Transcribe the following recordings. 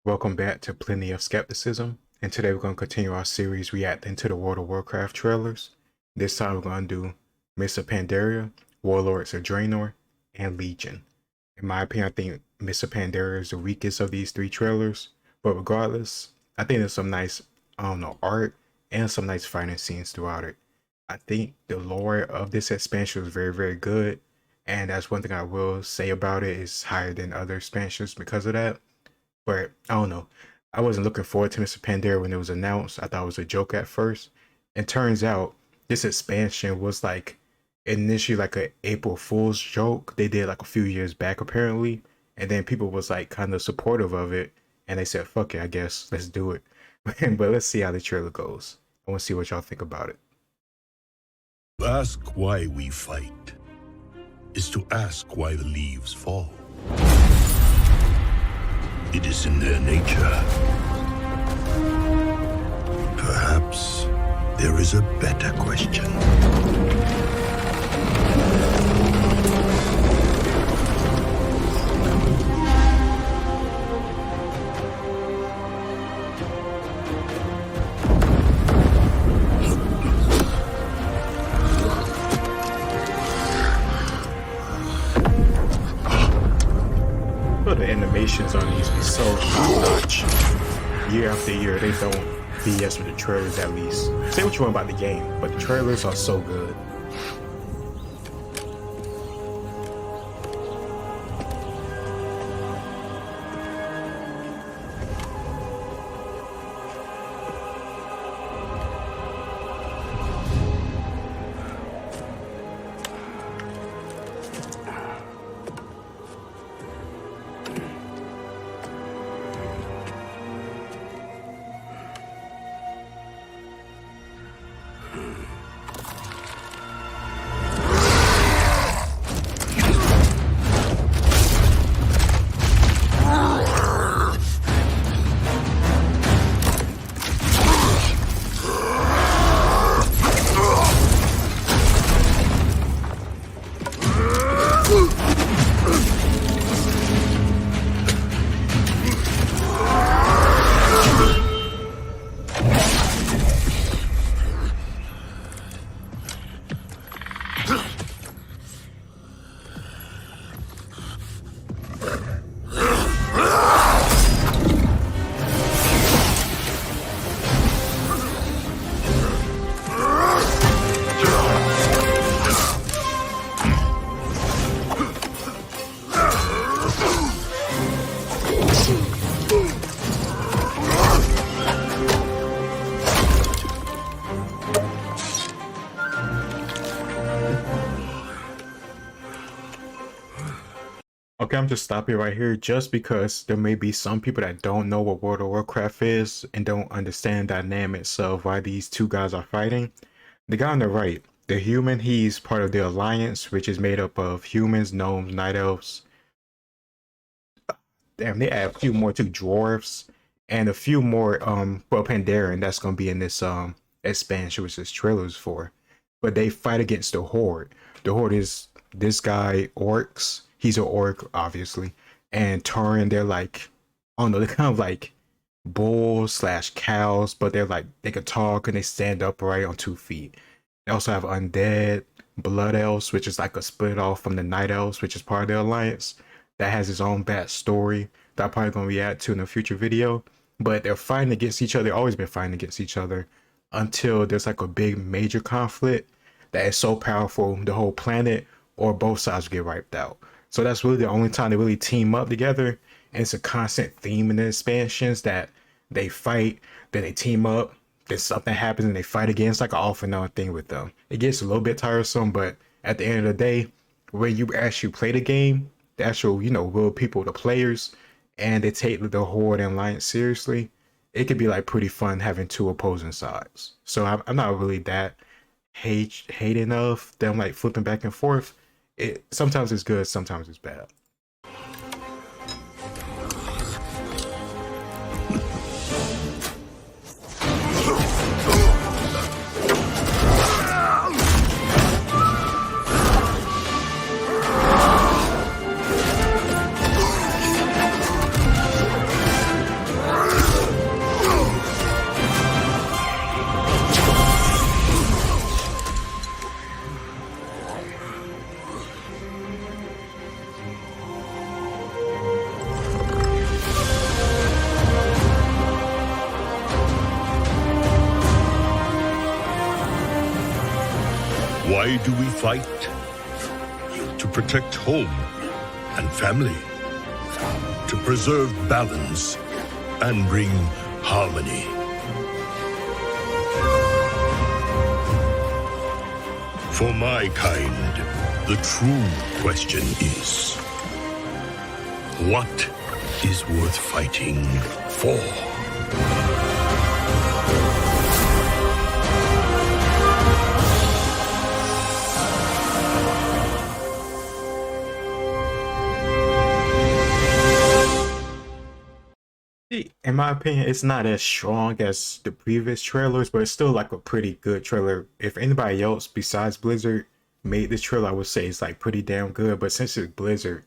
Welcome back to Plenty of Skepticism, and today we're going to continue our series reacting to the World of Warcraft trailers. This time we're going to do Mists of Pandaria, Warlords of Draenor, and Legion. In my opinion, I think Mists of Pandaria is the weakest of these three trailers, but regardless, I think there's some nice, art and some nice fighting scenes throughout it. I think the lore of this expansion was very, very good, and that's one thing I will say about it, is higher than other expansions because of that. But I don't know. I wasn't looking forward to Mr. Pandaria when it was announced. I thought it was a joke at first. And turns out this expansion was like initially like a April Fool's joke they did like a few years back apparently. And then people was like kind of supportive of it. And they said, fuck it, I guess. Let's do it. But let's see how the trailer goes. I want to see what y'all think about it. Ask why we fight is to ask why the leaves fall. It is in their nature. Perhaps there is a better question. The animations on these be so top-notch. Year after year, they don't BS with the trailers at least. Say what you want about the game, but the trailers are so good. Okay, I'm just stopping right here just because there may be some people that don't know what World of Warcraft is and don't understand the dynamics of why these two guys are fighting. The guy on the right, the human, he's part of the Alliance, which is made up of humans, gnomes, night elves. Damn, they add a few more to dwarves and a few more well, Pandaren, that's gonna be in this expansion, which this trailer is for. But they fight against the Horde. The Horde is this guy, orcs. He's an orc, obviously. And Tauren, they're like, I don't know, they're kind of like bulls slash cows, but they're like, they can talk and they stand upright on 2 feet. They also have undead, blood elves, which is like a split off from the night elves, which is part of the Alliance. That has its own bad story that I'm probably going to react to in a future video. But they're fighting against each other, always been fighting against each other until there's like a big major conflict that is so powerful, the whole planet or both sides get wiped out. So that's really the only time they really team up together. And it's a constant theme in the expansions that they fight, then they team up, then something happens and they fight again. It's like an off and on thing with them. It gets a little bit tiresome, but at the end of the day, when you actually play the game, the actual, real people, the players, and they take the Horde and Alliance seriously, it could be like pretty fun having two opposing sides. So I'm not really that hating of them like flipping back and forth. Sometimes it's good, sometimes it's bad. Why do we fight? To protect home and family. To preserve balance and bring harmony. For my kind, the true question is, what is worth fighting for? In my opinion, it's not as strong as the previous trailers, but it's still like a pretty good trailer. If anybody else besides Blizzard made this trailer, I would say it's like pretty damn good. But since it's Blizzard,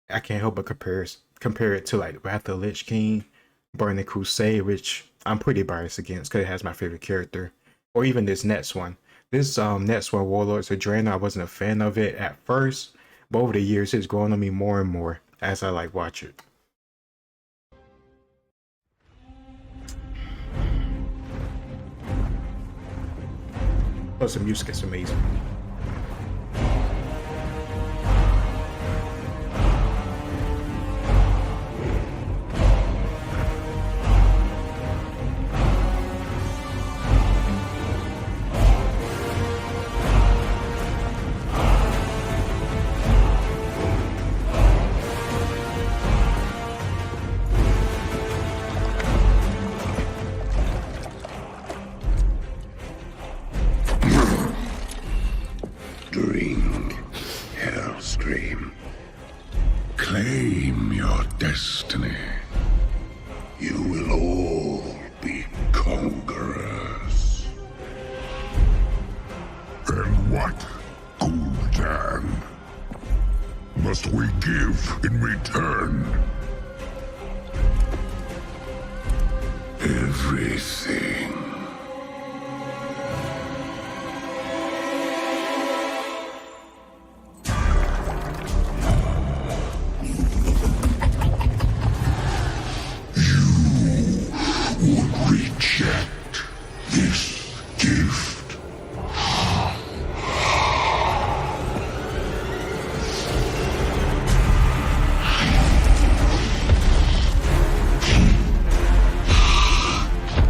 I can't help but compare it to like Wrath of the Lich King, Burning Crusade, which I'm pretty biased against because it has my favorite character, or even this next one. This next one, Warlords of Draenor, I wasn't a fan of it at first, but over the years it's growing on me more and more as I like watch it. Plus the music is amazing. Drink, Hellscream. Claim your destiny. You will all be conquerors. And what, Gul'dan, must we give in return? Everything. Reject this gift.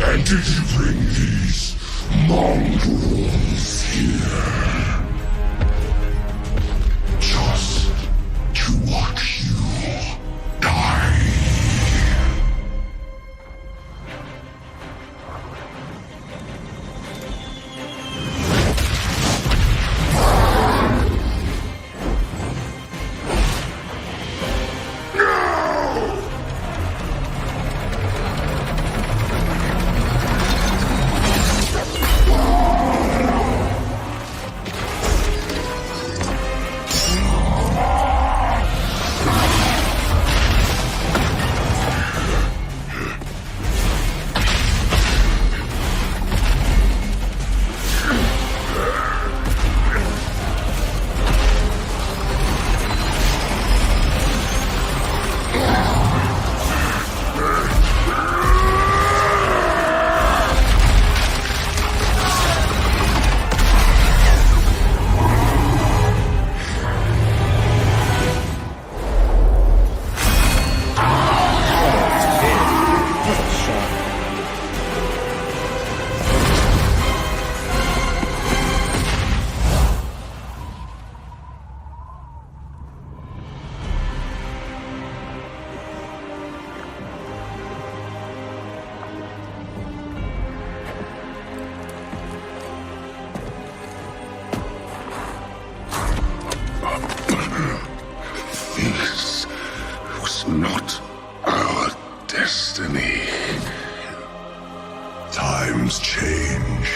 And did you bring these mongrels here just to watch you die? This was not our destiny. Times change.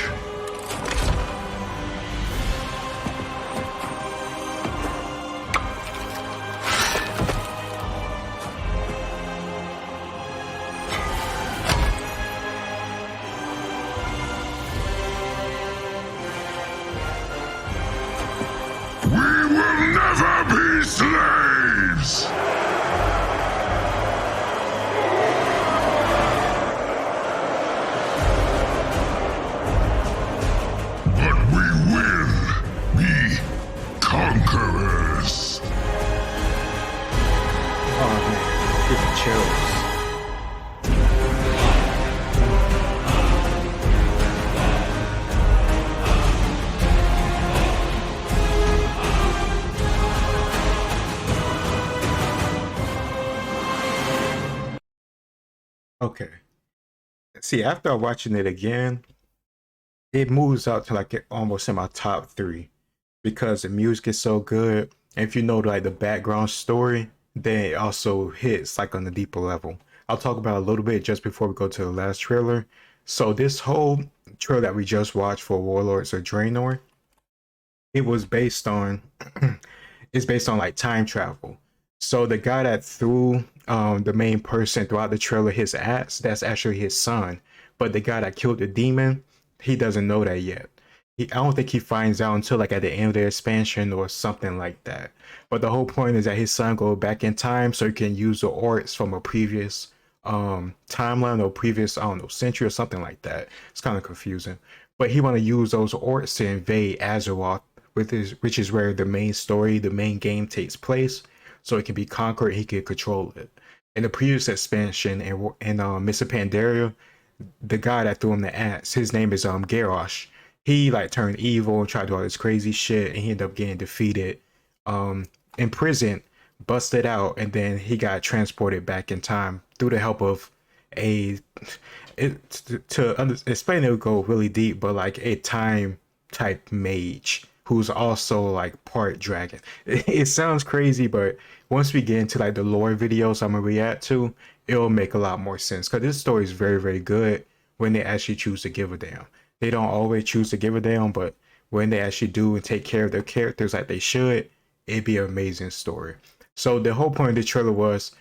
We will never be slaves! Okay. See, after watching it again, it moves out to like almost in my top three because the music is so good. And if you know like the background story, then it also hits like on a deeper level. I'll talk about a little bit just before we go to the last trailer. So this whole trailer that we just watched for Warlords of Draenor, it was based on it's based on like time travel. So the guy that threw the main person throughout the trailer his axe, that's actually his son. But the guy that killed the demon, he doesn't know that yet. I don't think he finds out until like at the end of the expansion or something like that. But the whole point is that his son go back in time so he can use the orcs from a previous timeline or previous, I don't know, century or something like that. It's kind of confusing. But he want to use those orcs to invade Azeroth, which is where the main story, the main game takes place. So it can be conquered, he can control it. In the previous expansion in Mr. Pandaria, the guy that threw him the axe, his name is Garrosh. He like turned evil and tried to do all this crazy shit, and he ended up getting defeated, imprisoned, busted out, and then he got transported back in time through the help of explain it would go really deep, but like a time type mage who's also like part dragon. It sounds crazy, but once we get into like the lore videos I'm gonna react to, it'll make a lot more sense because this story is very, very good when they actually choose to give a damn. They don't always choose to give a damn, but when they actually do and take care of their characters like they should, it'd be an amazing story. So the whole point of the trailer was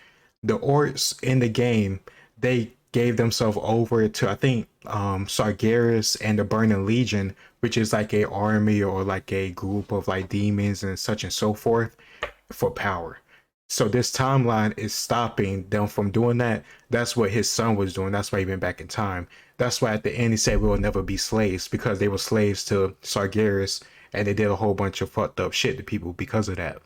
the orcs in the game, they gave themselves over to, I think, Sargeras and the Burning Legion, which is like a army or like a group of like demons and such and so forth, for power. So this timeline is stopping them from doing that. That's what his son was doing. That's why he went back in time. That's why at the end he said we will never be slaves, because they were slaves to Sargeras and they did a whole bunch of fucked up shit to people because of that.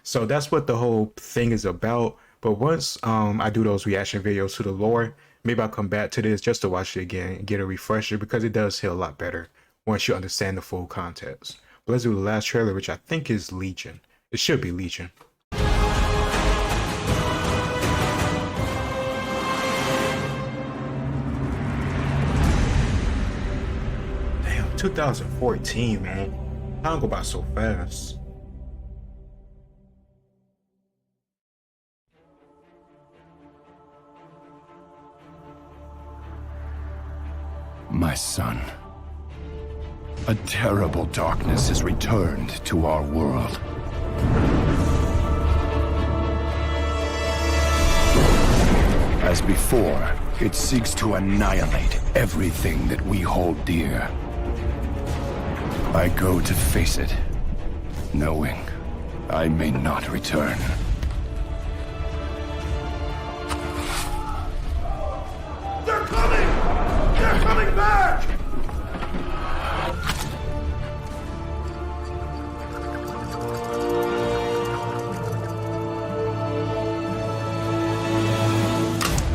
So that's what the whole thing is about. But once I do those reaction videos to the lore, maybe I'll come back to this just to watch it again and get a refresher, because it does hit a lot better once you understand the full context. But let's do the last trailer, which I think is Legion. It should be Legion. Damn, 2014, man. Time go by so fast. My son, a terrible darkness has returned to our world. As before, it seeks to annihilate everything that we hold dear. I go to face it, knowing I may not return. They're coming! They're coming back!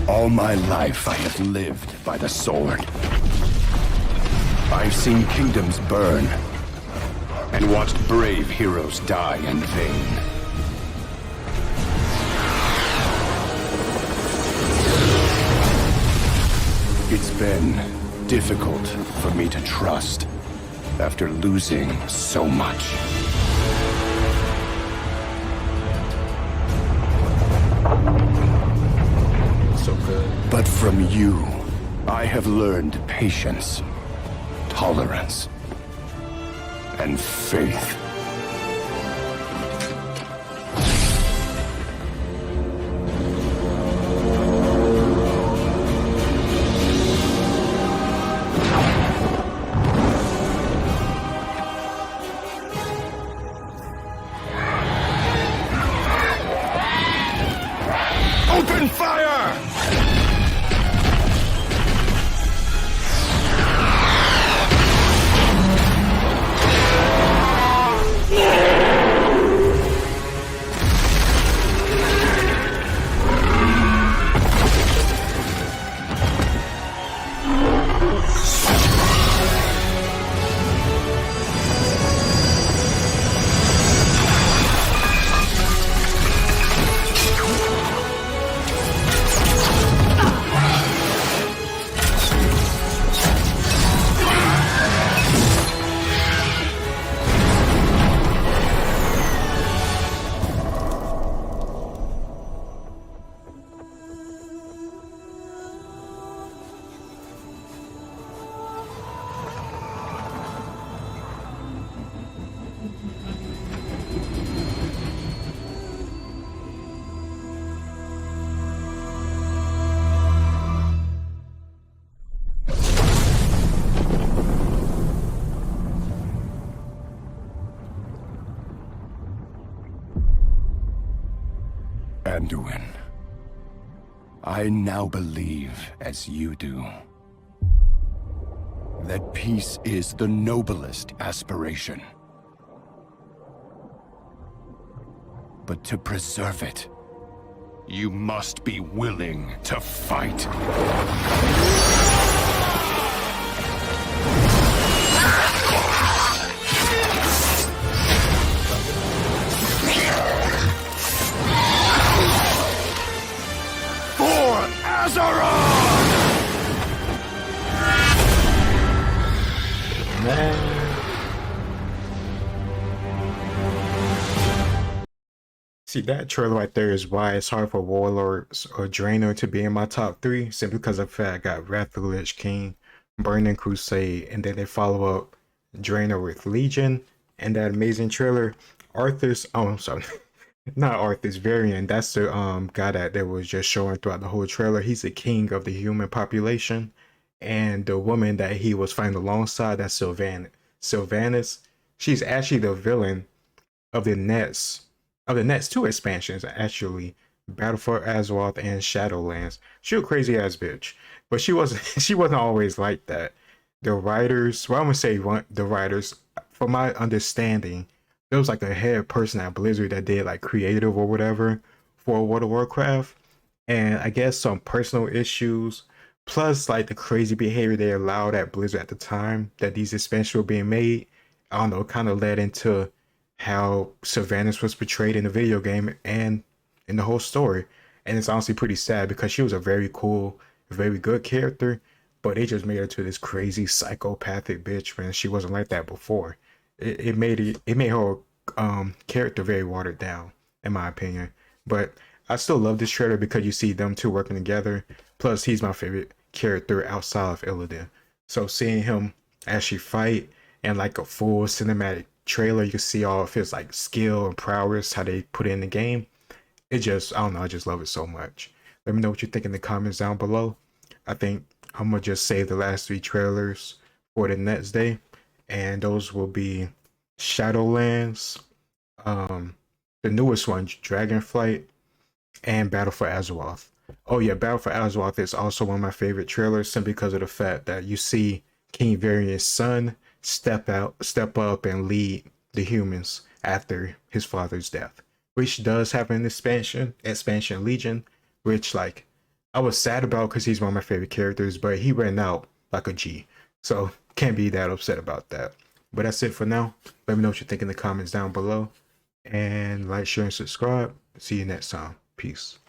All my life I have lived by the sword. I've seen kingdoms burn and watched brave heroes die in vain. It's been difficult for me to trust after losing so much. So good. But from you, I have learned patience, tolerance, and faith. Open fire! Anduin, I now believe, as you do, that peace is the noblest aspiration. But to preserve it, you must be willing to fight. For Azeroth! Man. See, that trailer right there is why it's hard for Warlords or Draenor to be in my top 3, simply because of the fact I got Wrath of the Lich King, Burning Crusade, and then they follow up Draenor with Legion, and that amazing trailer, Arthas, oh, I'm sorry, not Arthas, Varian, that's the guy that was just showing throughout the whole trailer. He's the king of the human population, and the woman that he was fighting alongside, that's Sylvanas. Sylvanas, she's actually the villain of the next 2 expansions, actually, Battle for Azeroth and Shadowlands. She a crazy ass bitch, but she wasn't she wasn't always like that. The writers, well, I'm gonna say the writers, from my understanding, there was like a head person at Blizzard that did like creative or whatever for World of Warcraft, and I guess some personal issues, plus like the crazy behavior they allowed at Blizzard at the time that these expansions were being made. I don't know, kind of led into how Sylvanas was portrayed in the video game and in the whole story. And it's honestly pretty sad because she was a very cool, very good character, but they just made her to this crazy psychopathic bitch when she wasn't like that before. It made her character very watered down, in my opinion. But I still love this trailer because you see them two working together. Plus, he's my favorite character outside of Illidan. So seeing him actually fight and like a full cinematic trailer, you can see all of his like skill and prowess, how they put it in the game. It just, I don't know, I just love it so much. Let me know what you think in the comments down below. I think I'm gonna just save the last 3 trailers for the next day, and those will be Shadowlands, the newest one, Dragonflight, and Battle for Azeroth. Oh yeah, Battle for Azeroth is also one of my favorite trailers, simply because of the fact that you see King Varian's son step up and lead the humans after his father's death, which does happen in expansion Legion, which like I was sad about because he's one of my favorite characters, but he ran out like a G, so can't be that upset about that. But that's it for now. Let me know what you think in the comments down below, and like, share, and subscribe. See you next time. Peace.